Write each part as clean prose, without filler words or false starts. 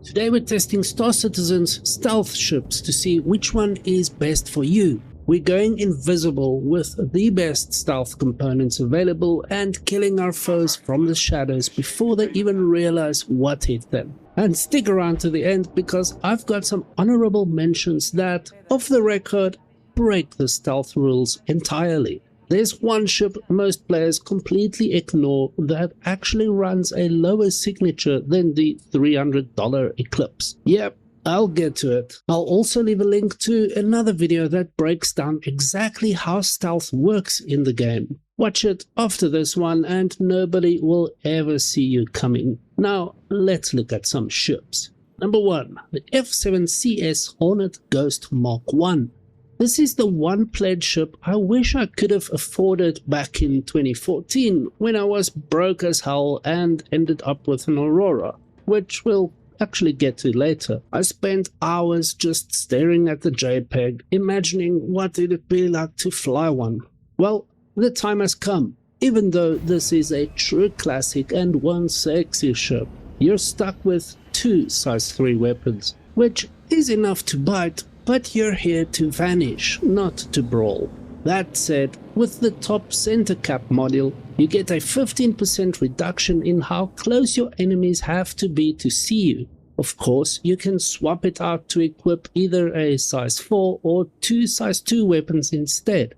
Today we're testing Star Citizen's stealth ships to see which one is best for you. We're going invisible with the best stealth components available and killing our foes from the shadows before they even realize what hit them. And stick around to the end because I've got some honorable mentions that, off the record, break the stealth rules entirely. There's one ship most players completely ignore that actually runs a lower signature than the $300 Eclipse. Yep, I'll get to it. I'll also leave a link to another video that breaks down exactly how stealth works in the game. Watch it after this one and nobody will ever see you coming. Now, let's look at some ships. Number 1. The F7CS Hornet Ghost Mk I. This is the one pledge ship I wish I could have afforded back in 2014 when I was broke as hell and ended up with an Aurora, which we'll actually get to later. I spent hours just staring at the JPEG, imagining what it'd be like to fly one. Well, the time has come. Even though this is a true classic and one sexy ship, you're stuck with 2 size 3 weapons, which is enough to bite, but you're here to vanish, not to brawl. That said, with the top center cap module, you get a 15% reduction in how close your enemies have to be to see you. Of course, you can swap it out to equip either a size 4 or 2 size 2 weapons instead.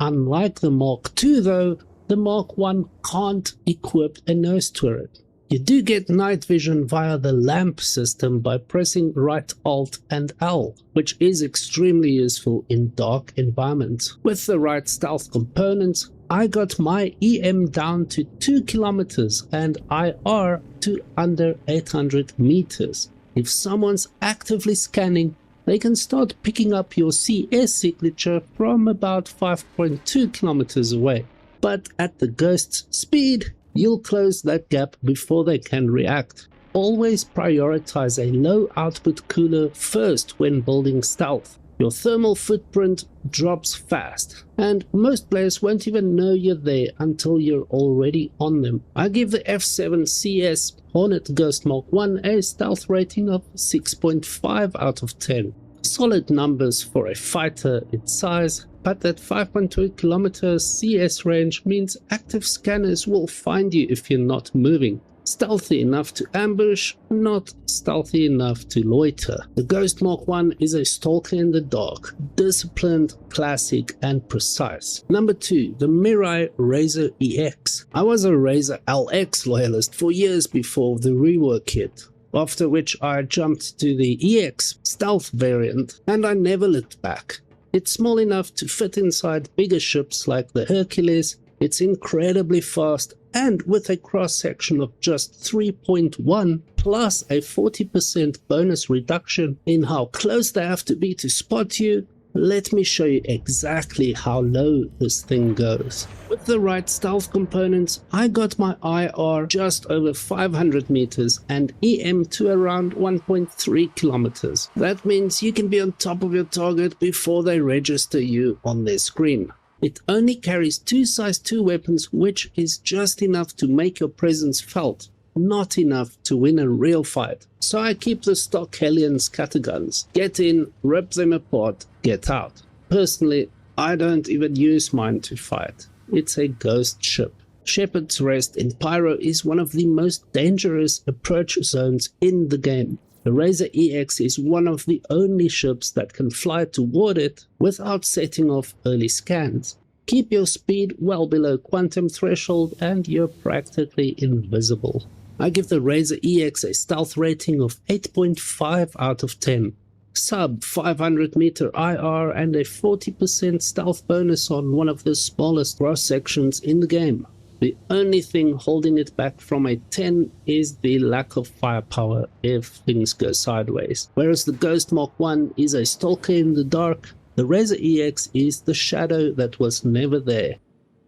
Unlike the Mk II though, the Mk I can't equip a nose turret. You do get night vision via the lamp system by pressing right Alt and L, which is extremely useful in dark environments. With the right stealth components, I got my EM down to 2 kilometers and IR to under 800 meters. If someone's actively scanning, they can start picking up your CS signature from about 5.2 kilometers away. But at the Ghost's speed, you'll close that gap before they can react. Always prioritize a low output cooler first when building stealth. Your thermal footprint drops fast, and most players won't even know you're there until you're already on them. I give the F7CS Hornet Ghost Mk I a stealth rating of 6.5 out of 10. Solid numbers for a fighter its size, but that 5.2 kilometers CS range means active scanners will find you if you're not moving. Stealthy enough to ambush, not stealthy enough to loiter. The Ghost Mk I is a stalker in the dark, disciplined, classic and precise. Number 2. The Mirai Razor EX. I was a Razor LX loyalist for years before the rework kit, after which I jumped to the EX stealth variant and I never looked back. It's small enough to fit inside bigger ships like the Hercules, it's incredibly fast, and with a cross-section of just 3.1 plus a 40% bonus reduction in how close they have to be to spot you, let me show you exactly how low this thing goes. With the right stealth components, I got my IR just over 500 meters and EM to around 1.3 kilometers. That means you can be on top of your target before they register you on their screen. It only carries 2 size 2 weapons, which is just enough to make your presence felt, not enough to win a real fight. So I keep the stock Hellion scatterguns. Get in, rip them apart, get out. Personally, I don't even use mine to fight. It's a ghost ship. Shepherd's Rest in Pyro is one of the most dangerous approach zones in the game. The Razor EX is one of the only ships that can fly toward it without setting off early scans. Keep your speed well below quantum threshold and you're practically invisible. I give the Razor EX a stealth rating of 8.5 out of 10. Sub 500 meter IR and a 40% stealth bonus on one of the smallest cross sections in the game. The only thing holding it back from a 10 is the lack of firepower if things go sideways. Whereas the Ghost Mk I is a stalker in the dark, the Razor EX is the shadow that was never there.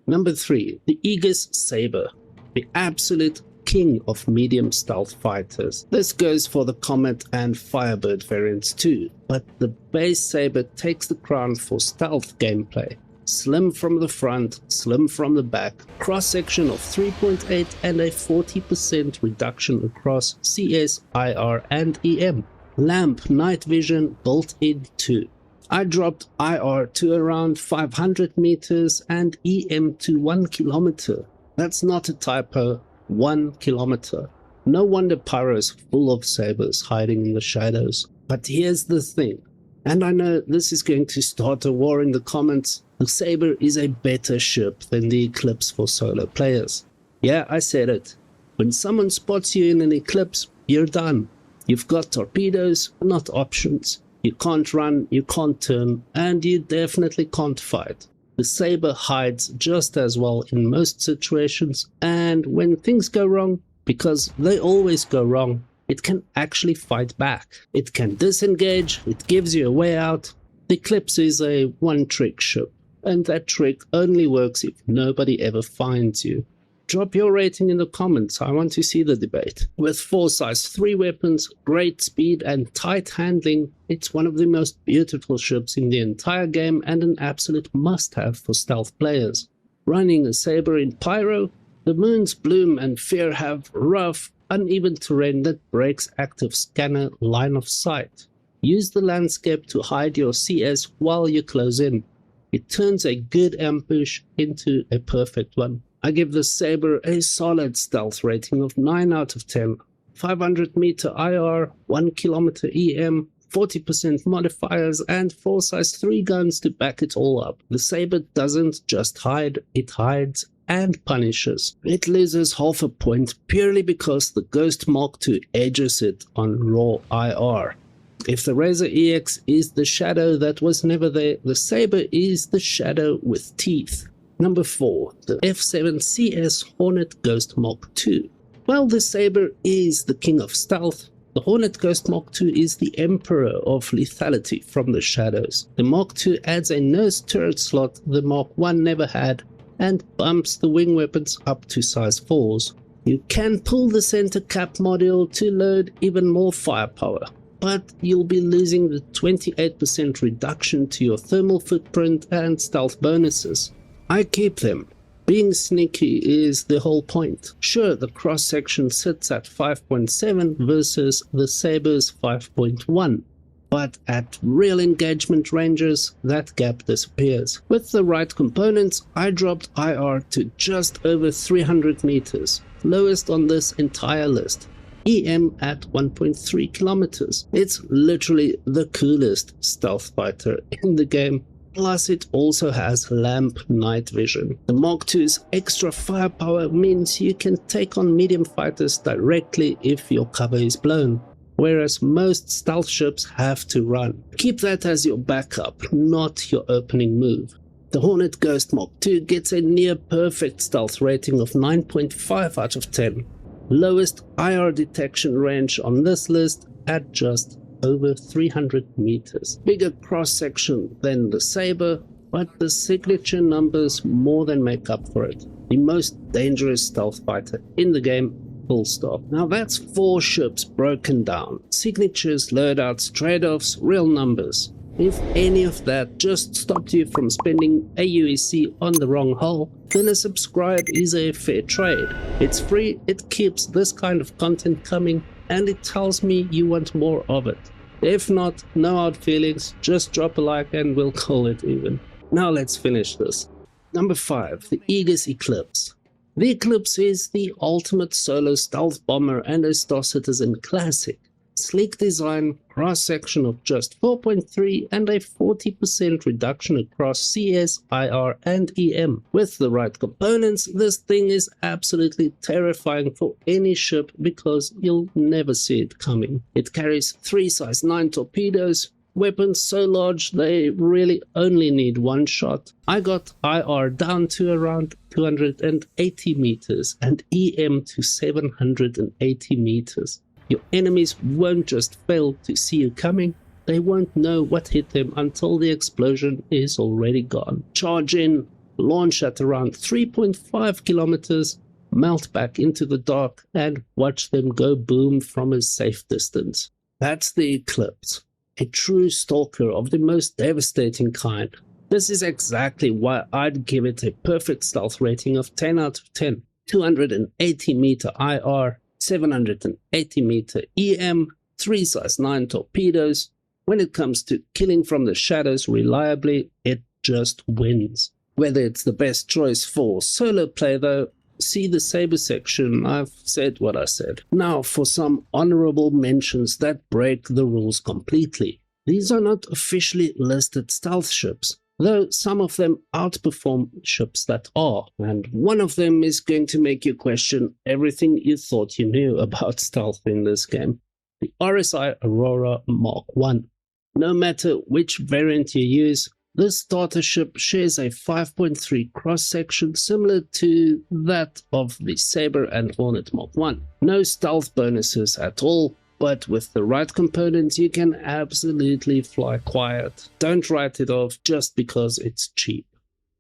Number 3. The AEGIS Sabre, the absolute king of medium stealth fighters. This goes for the Comet and Firebird variants too, but the base Sabre takes the crown for stealth gameplay. Slim from the front, slim from the back, cross-section of 3.8 and a 40% reduction across CS, IR and EM. Lamp night vision built in too. I dropped IR to around 500 meters and EM to 1 kilometer. That's not a typo, 1 kilometer. No wonder Pyro's full of sabers hiding in the shadows. But here's the thing, and I know this is going to start a war in the comments. The Sabre is a better ship than the Eclipse for solo players. Yeah, I said it. When someone spots you in an Eclipse, you're done. You've got torpedoes, not options. You can't run, you can't turn, and you definitely can't fight. The Sabre hides just as well in most situations, and when things go wrong, because they always go wrong, it can actually fight back. It can disengage, it gives you a way out. The Eclipse is a one-trick ship, and that trick only works if nobody ever finds you. Drop your rating in the comments, I want to see the debate. With 4 size 3 weapons, great speed and tight handling, it's one of the most beautiful ships in the entire game and an absolute must-have for stealth players. Running a Sabre in Pyro, the Moon's Bloom and Fear have rough, uneven terrain that breaks active scanner line of sight. Use the landscape to hide your CS while you close in. It turns a good ambush into a perfect one. I give the Sabre a solid stealth rating of 9 out of 10. 500 meter IR, 1 kilometer EM, 40% modifiers and 4 size 3 guns to back it all up. The Sabre doesn't just hide, it hides and punishes. It loses half a point purely because the Ghost Mk II edges it on raw IR. If the Razor EX is the shadow that was never there, the Sabre is the shadow with teeth. Number 4. The F7 CS Hornet Ghost Mk II. While the Sabre is the king of stealth, the Hornet Ghost Mk II is the emperor of lethality from the shadows. The Mk II adds a nose turret slot the Mk I never had and bumps the wing weapons up to size 4s. You can pull the center cap module to load even more firepower, but you'll be losing the 28% reduction to your thermal footprint and stealth bonuses. I keep them. Being sneaky is the whole point. Sure, the cross-section sits at 5.7 versus the Sabre's 5.1, but at real engagement ranges, that gap disappears. With the right components, I dropped IR to just over 300 meters, lowest on this entire list. EM at 1.3 kilometers. It's literally the coolest stealth fighter in the game. Plus it also has lamp night vision. The Mk II's extra firepower means you can take on medium fighters directly if your cover is blown, whereas most stealth ships have to run. Keep that as your backup, not your opening move. The Hornet Ghost Mk II gets a near perfect stealth rating of 9.5 out of 10. Lowest IR detection range on this list at just over 300 meters. Bigger cross-section than the Sabre, but the signature numbers more than make up for it. The most dangerous stealth fighter in the game, full stop. Now that's 4 ships broken down. Signatures, loadouts, trade-offs, real numbers. If any of that just stopped you from spending AUEC on the wrong hull, then a subscribe is a fair trade. It's free, it keeps this kind of content coming, and it tells me you want more of it. If not, no hard feelings, just drop a like and we'll call it even. Now let's finish this. Number 5. The AEGIS Eclipse. The Eclipse is the ultimate solo stealth bomber and a Star Citizen classic. Sleek design, cross-section of just 4.3 and a 40% reduction across CS, IR and EM. With the right components, this thing is absolutely terrifying for any ship because you'll never see it coming. It carries 3 size 9 torpedoes, weapons so large they really only need 1 shot. I got IR down to around 280 meters and EM to 780 meters. Your enemies won't just fail to see you coming, they won't know what hit them until the explosion is already gone. Charge in, launch at around 3.5 kilometers, melt back into the dark and watch them go boom from a safe distance. That's the Eclipse, a true stalker of the most devastating kind. This is exactly why I'd give it a perfect stealth rating of 10 out of 10. 280 meter IR, 780 meter EM, 3 size 9 torpedoes. When it comes to killing from the shadows reliably, it just wins. Whether it's the best choice for solo play though, see the Sabre section. I've said what I said. Now for some honorable mentions that break the rules completely. These are not officially listed stealth ships, though some of them outperform ships that are, and one of them is going to make you question everything you thought you knew about stealth in this game. The RSI Aurora Mark I. No matter which variant you use, this starter ship shares a 5.3 cross-section similar to that of the Sabre and Hornet Mark I. No stealth bonuses at all, but with the right components you can absolutely fly quiet. Don't write it off just because it's cheap.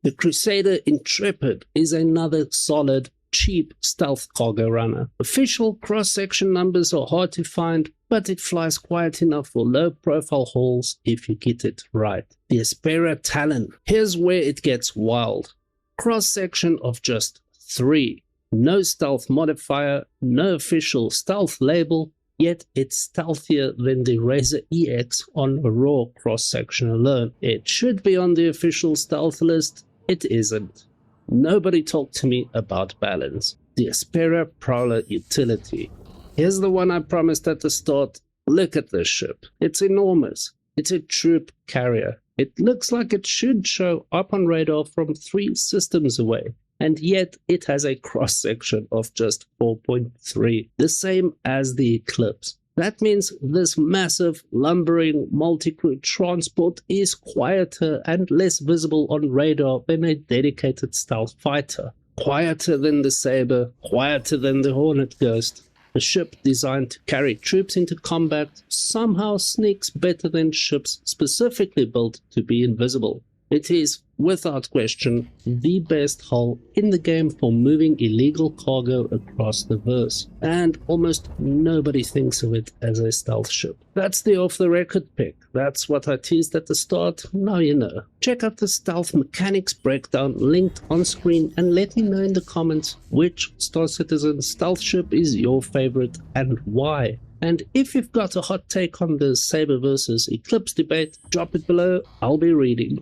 The Crusader Intrepid is another solid, cheap stealth cargo runner. Official cross-section numbers are hard to find, but it flies quiet enough for low-profile hauls if you get it right. The Aspera Talon. Here's where it gets wild. Cross-section of just 3. No stealth modifier, no official stealth label, yet it's stealthier than the Razor EX on a raw cross-section alone. It should be on the official stealth list, it isn't. Nobody talked to me about balance. The Aspera Prowler Utility. Here's the one I promised at the start. Look at this ship. It's enormous. It's a troop carrier. It looks like it should show up on radar from 3 systems away, and yet it has a cross-section of just 4.3, the same as the Eclipse. That means this massive, lumbering, multi-crew transport is quieter and less visible on radar than a dedicated stealth fighter. Quieter than the Sabre, quieter than the Hornet Ghost. A ship designed to carry troops into combat somehow sneaks better than ships specifically built to be invisible. It is, without question, the best hull in the game for moving illegal cargo across the verse, and almost nobody thinks of it as a stealth ship. That's the off-the-record pick. That's what I teased at the start. Now you know. Check out the stealth mechanics breakdown linked on screen and let me know in the comments which Star Citizen stealth ship is your favorite and why. And if you've got a hot take on the Sabre versus Eclipse debate, drop it below. I'll be reading.